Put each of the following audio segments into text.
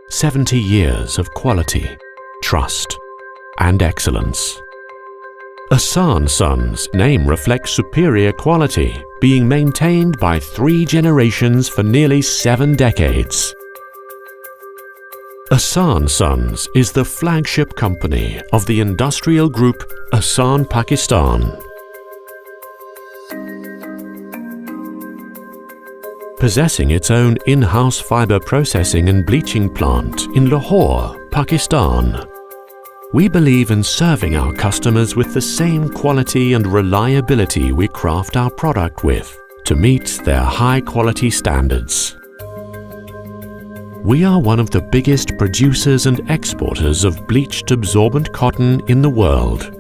70 years of quality, trust, and excellence. IHSAN Sons name reflects superior quality, being maintained by 3 generations for nearly 7 decades. IHSAN Sons is the flagship company of the industrial group IHSAN Pakistan. Possessing its own in-house fiber processing and bleaching plant in Lahore, Pakistan, we believe in serving our customers with the same quality and reliability we craft our product with to meet their high-quality standards. We are one of the biggest producers and exporters of bleached absorbent cotton in the world.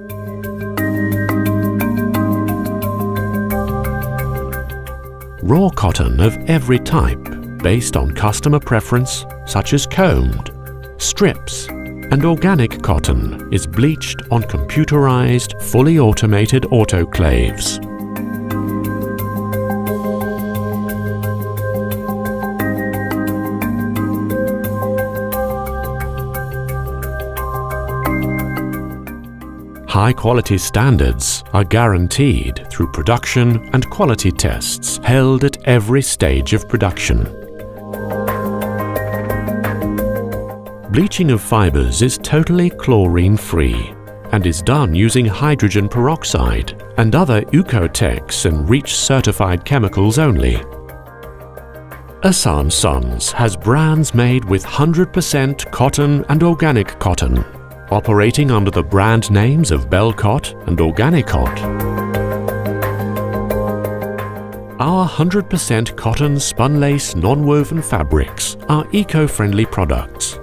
Raw cotton of every type, based on customer preference, such as combed, strips, and organic cotton, is bleached on computerized, fully automated autoclaves. High-quality standards are guaranteed through production and quality tests held at every stage of production. Bleaching of fibers is totally chlorine-free and is done using hydrogen peroxide and other Ecotex and REACH-certified chemicals only. IHSAN Sons has brands made with 100% cotton and organic cotton, operating under the brand names of Belcot and Organicot. Our 100% cotton spunlace nonwoven fabrics are eco-friendly products.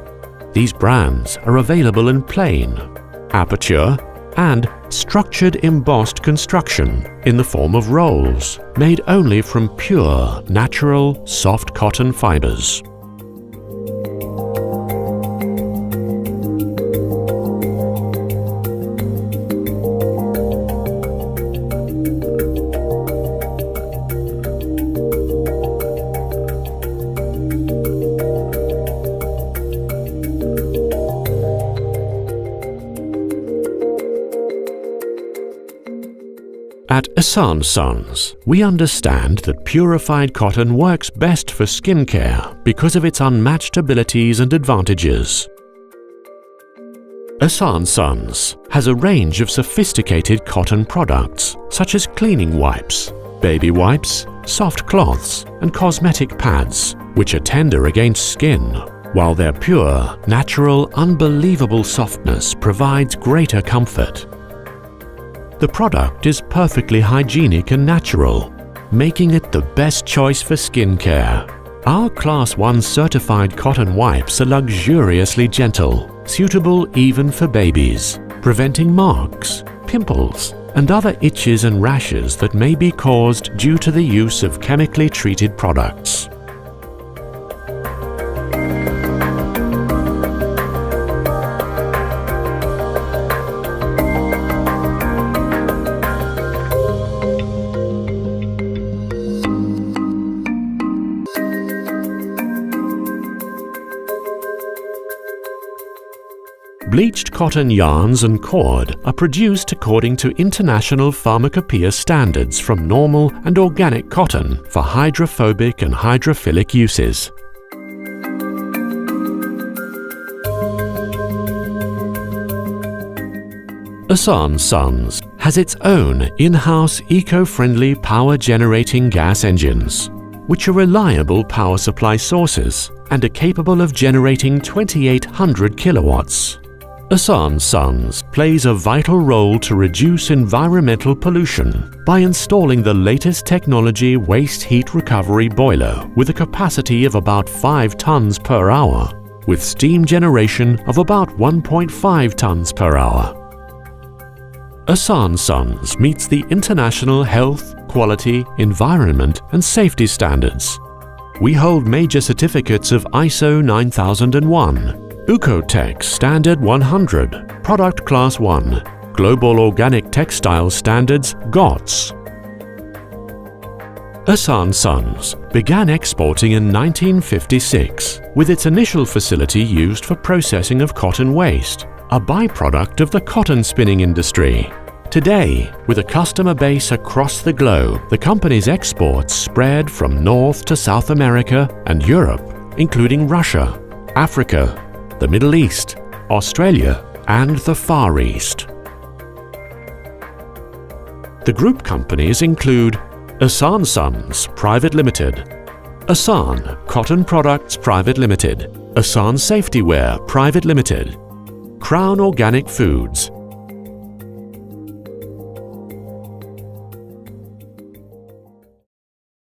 These brands are available in plain, aperture, and structured embossed construction in the form of rolls made only from pure, natural, soft cotton fibers. At IHSAN Sons, we understand that purified cotton works best for skincare because of its unmatched abilities and advantages. IHSAN Sons has a range of sophisticated cotton products such as cleaning wipes, baby wipes, soft cloths, and cosmetic pads, which are tender against skin, while their pure, natural, unbelievable softness provides greater comfort. The product is perfectly hygienic and natural, making it the best choice for skincare. Our Class 1 certified cotton wipes are luxuriously gentle, suitable even for babies, preventing marks, pimples, and other itches and rashes that may be caused due to the use of chemically treated products. Bleached cotton yarns and cord are produced according to international pharmacopoeia standards from normal and organic cotton for hydrophobic and hydrophilic uses. IHSAN Sons has its own in-house eco-friendly power-generating gas engines, which are reliable power supply sources and are capable of generating 2,800 kilowatts. IHSAN Sons plays a vital role to reduce environmental pollution by installing the latest technology waste heat recovery boiler with a capacity of about 5 tons per hour, with steam generation of about 1.5 tons per hour. IHSAN Sons meets the international health, quality, environment, and safety standards. We hold major certificates of ISO 9001, Ecotex Standard 100, Product Class 1, Global Organic Textile Standards GOTS. IHSAN Sons began exporting in 1956, with its initial facility used for processing of cotton waste, a byproduct of the cotton spinning industry. Today, with a customer base across the globe, the company's exports spread from North to South America and Europe, including Russia, Africa, the Middle East, Australia, and the Far East. The group companies include IHSAN Sons Private Limited, IHSAN Cotton Products Private Limited, IHSAN Safety Wear Private Limited, Crown Organic Foods,